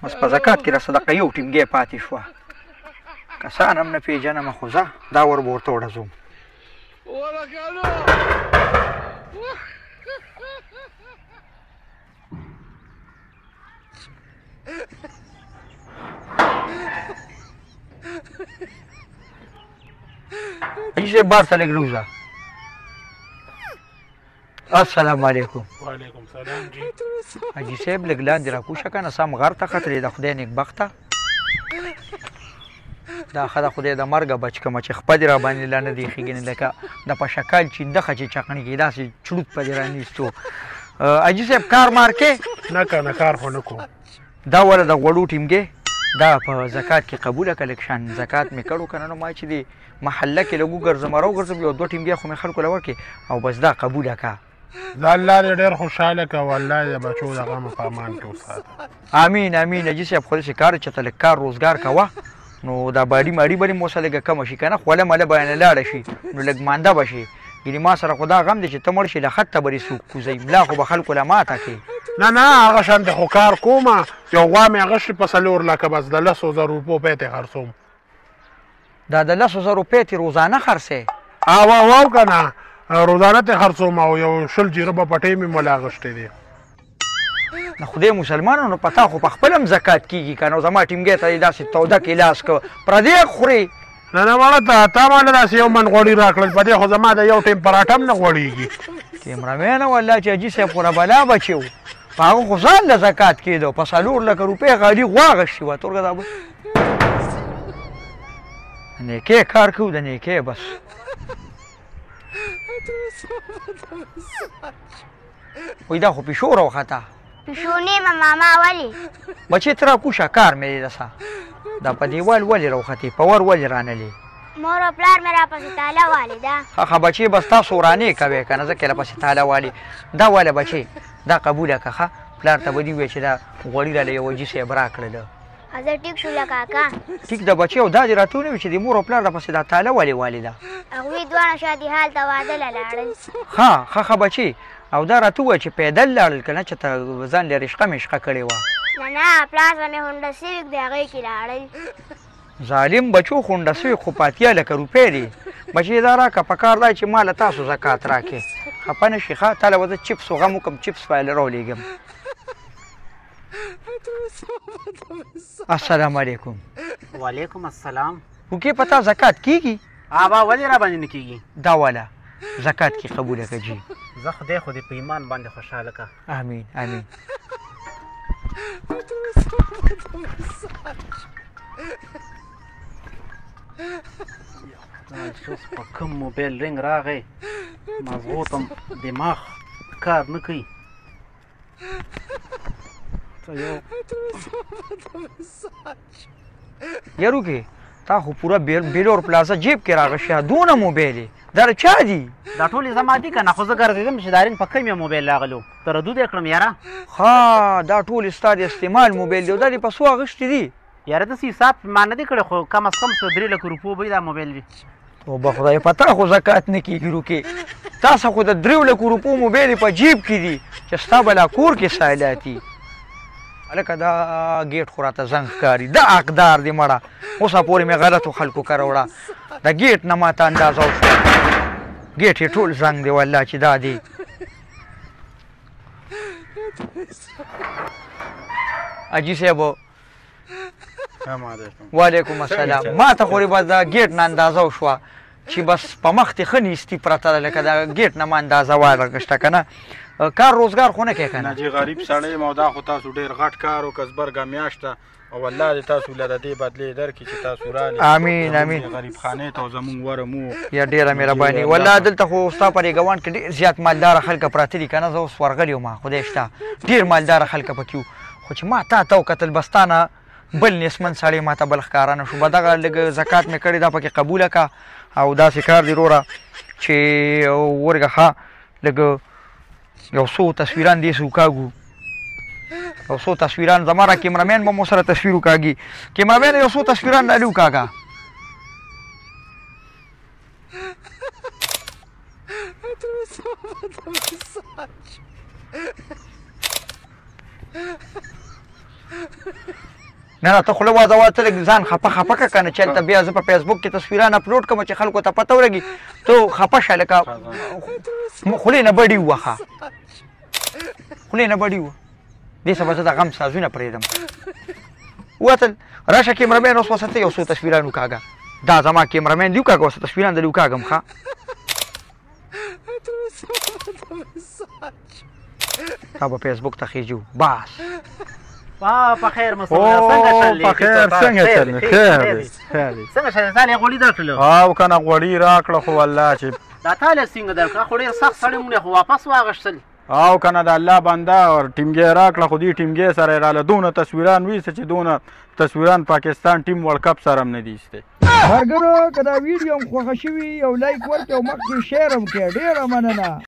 بس په زکات کې را صدقه یو ټینګې پاتې شوه کسان هم نه پېژنم خو زه دا ور به ورته وړزوم حاجي صاحب بار ته لږ روزه السلام علیکم وعلیکم سلام جی حاجي صاحب لږ لاندې راکوشه که نه سم غر ته ختلې د خدای نیکبخته دا ښه د خدای د مرګه بچ کمه چې خپه دې راباندې لا نه دی ښېږي لکه د په شکال چیندخه چې چقڼې کېږي داسې چړوت په دې رانیستو حاجي صاحب کار مار کې نه که نه کار خو نه کوم دا وله د غوړو ټیمګې دا په زکات کې قبوله که لږ شان زکات مې کړو که نه نو ما چې دی محله کې لږ وګرځم راوګرځم یو دوه ټیمګې خو مې خلکو له ورکړې او بس دا قبوله که دا الله دې ډېر خوشحاله که او الله دې د بچو د غم په امان کې وساته امین امین حاجي صاحب خو داسې کار چې ته لږ کار روزګار کوه نو دا باډي ماډي به دې مو سره لږه کمه شي که نه خوله مله به یې لاړه شي نو لږ مانده به شي یعنې ما سره خو دا غم دی چې ته مړ شي له خط ته به دې څوک کوزوي ملا خو به خلکو له ماته کړي نه نه هغه شانتې خو کار کومه یو غوا مې اخیستې په 4 لکه بس د 10,000 روپو پی ته خرڅوم دا د 10,000 روپۍ تې روزانه خرڅې او که نه روزانه ته خرڅوم او یو 20 جیره به پټۍ مې مولا اخیستی دی نه خدای مسلمانانو پتا خو په خپل هم زکات کېږي که نه زما ټیمګۍ ته یې داسې توده کې لاس که پردی خورې نه نه مړه تا ماله داسې یو من غوړي راکړل په دې خو زما د یو ټیم پراټه هم نه غوړېږي کیمرامین والله چې حاجي صاحب خو ربلا بچی و په هغه خو ځان له زکات کېده په 4 لکه روپۍ غالي غوا اخېستې وه تورګه دا نیکۍ کار کوو د نیکۍ بس وایي دا خو پیشو راوخته پیشو نیمه ماما ولې بچې ته راکوشه کار مې دی دسه دا په دیوال ولې راوختې په ور ولې رانلې مور او پلار مې راپسې تاله والې ده ښه بچې بس تاسو ورانې کوې که نه ځکه یې راپسې تاله والې دا وله بچې دا قبوله که ښه پلار ته به دې ووایې چې دا غوړي راله یو حاجي صاحب راکړله زه ټیک شوله کاکا ټیک ده بچې او دا دې راته ونه وي چې د مور او پلار راپسې دا تاله ولې والې ده هغوی دواړه شادي حال ته واده له لاړل ښه بچې او دا راته ووایه چې پیدل لاړل که نه چې ته ځان له رشقه مشقه کړې وه نه پلار ته مې هونډه سیویک دی هغې کې لاړل ظالم بچو خونډه سوی خو په 80 لکه روپۍ دي بچې دا راکړه په کار دی چې ما له تاسو زکات راکړې خفه نه شي ښه تا له به زه چپس و غم وکړم چپس به یې راولېږم السلام علیکم وعلیکم السلام وکې په تا زکات کېږي آبا ولې را باندې نه کېږي دا والا زکات کې قبوله که جي زه خدای خو دې په ایمان باندې خوشحاله که امین امین اوس په کوم موبایل رنګ راغی مغزو ته دماغ کار نه کوي یارو کې تا خو پوره بیلور پلازا جیب کې راغشیا دونه موبایل دا چا دي دا ټولې زما دي که نه خو زه ګرځېدم چې دارین په کوم یې موبایل راغلو تردود یې کړم یاره ها دا ټول ستا د استعمال موبایل دی او دا دې په څو اخیستې دي یاره داسې حساب ما نه دی کړی خو کم از کم 3 لکه روپو به دا موبایل وي توبه خدای په تا خو زکات نه کېږي روکې تاسو خو د 3 لکو روپو موبایل په جیب کې دي چې ستا بلا کور کې سایلاتي هلکه دا ګیټ خو راته زنګ ښکاري دا حقدار دی مړه اوسه پورې مې غلطو خلکو کره وړه د ګیټ نه ماته اندازه وشوه ګیټ یې ټول زنګ دی والله چې دا دی حاجي صاحب وعلیکم السلام ما ته خو بس دا ګیټ نه اندازه وشوه چې بس په مخ دې ښه نیستي پرته ده لکه دا ګیټ نه ما اندازه واغشته که نه کار روزګار خو نه کوې که نه جي غریب سړی یم او دا خو تاسو ډېر غټ کار و کسبرګه میاشته او الله دې تاسو له د دې بدلې درکړي چې تاسو رالې امین امین غریب خانې ته او زمونږ وره مو یا ډېره مهرباني والله دلته خو ستا په ګاونډ کې ډېر زیات مالداره خلکه پراته دي که نه زه اوس ورغلی وم خدای شته ډېر مالداره خلکه پکې وو خو چې ما تا وکتل بس تا نه بل نسمن سړی ما ته بل ښکاره نه شو به دغه لږ زکات مې کړې دا پکې قبوله که او داسې کار دی وروره چې ورږه ښه لږ یو څو تصویران دې وکاږو یو څو تصویران زما را کیمرامین به مو سره تصویر وکاږي کیمرامین یو څو تصویران رالې وکاږه نه ته خوله وازه ته ځان خپه خپه که کنه چې هلته بیا زه په فیسبوک کې تصویران اپلوډ کوم چې خلکو ته پته ولګي ته خپه شه لکه خولې نه بډي ووخه خولې نه بډي وه دې سبا زه د غم سازونه پرېږدم وتل راشه کیمرمین اوس وسته یو څو تصویران وکاږه دا زما کیمرمین دی وکاږه اوس تصویران د وکاږم ښه تا به فیسبوک ته خېجو بس په خیر مسعوده څنګه چل په خیر څنګه چل خیر څنګه چل تا له غوړي درکړلو او کنه غوړي راکړه خو والله چې دا تا له څنګه درکړه خو ډېر سخت سړی مونږ خو واپس واغشتل او کنه د الله بنده او ټیمګي راکړه خو دې ټیمګي سره رااله دونه تصویران ویسه چې دونه تصویران پاکستان ټیم ورلد کپ سره هم نه دي ایسته مرګرو که دا ویډیو هم خوښه شوي یو لایک ورکړئ او مخکې شیر هم کړئ ډېره مننه